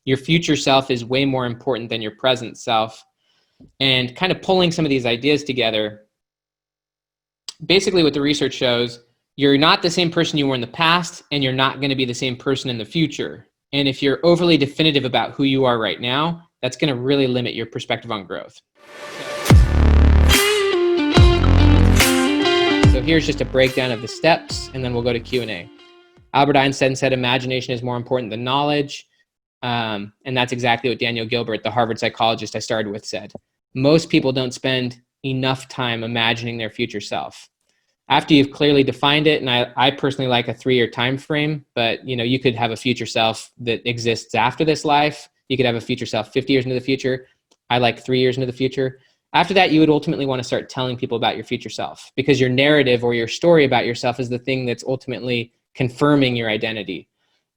Your future self is way more important than your present self. And kind of pulling some of these ideas together, basically what the research shows, you're not the same person you were in the past, and you're not going to be the same person in the future. And if you're overly definitive about who you are right now, that's going to really limit your perspective on growth. So here's just a breakdown of the steps, and then we'll go to Q&A. Albert Einstein said imagination is more important than knowledge. And that's exactly what Daniel Gilbert, the Harvard psychologist I started with, said. Most people don't spend enough time imagining their future self. After you've clearly defined it, and I personally like a 3-year time frame, but you could have a future self that exists after this life. You could have a future self 50 years into the future. I like 3 years into the future. After that, you would ultimately want to start telling people about your future self, because your narrative or your story about yourself is the thing that's ultimately confirming your identity.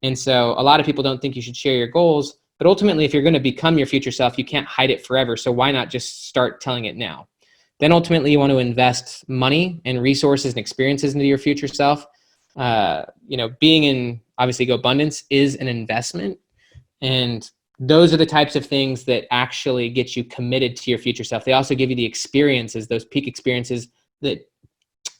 And so a lot of people don't think you should share your goals, but ultimately, if you're going to become your future self, you can't hide it forever. So why not just start telling it now? Then ultimately, you want to invest money and resources and experiences into your future self. Being in, obviously, GoBundance is an investment. And those are the types of things that actually get you committed to your future self. They also give you the experiences, those peak experiences that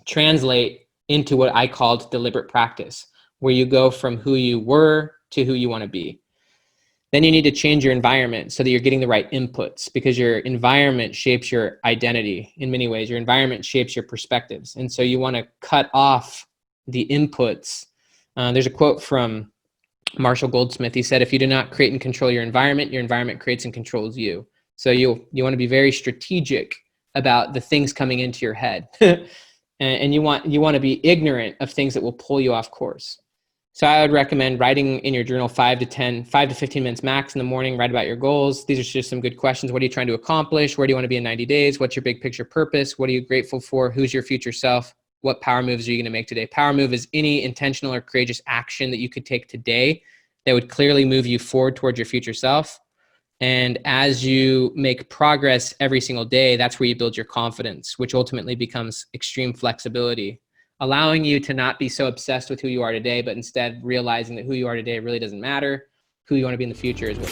translate into what I called deliberate practice, where you go from who you were to who you want to be. Then you need to change your environment so that you're getting the right inputs, because your environment shapes your identity in many ways. Your environment shapes your perspectives. And so you want to cut off the inputs. There's a quote from Marshall Goldsmith. He said, if you do not create and control your environment creates and controls you. So you want to be very strategic about the things coming into your head. And you want to be ignorant of things that will pull you off course. So I would recommend writing in your journal 5 to 15 minutes max in the morning. Write about your goals. These are just some good questions. What are you trying to accomplish? Where do you want to be in 90 days? What's your big picture purpose? What are you grateful for? Who's your future self? What power moves are you going to make today? Power move is any intentional or courageous action that you could take today that would clearly move you forward towards your future self. And as you make progress every single day, that's where you build your confidence, which ultimately becomes extreme flexibility, allowing you to not be so obsessed with who you are today, but instead realizing that who you are today really doesn't matter. Who you want to be in the future is what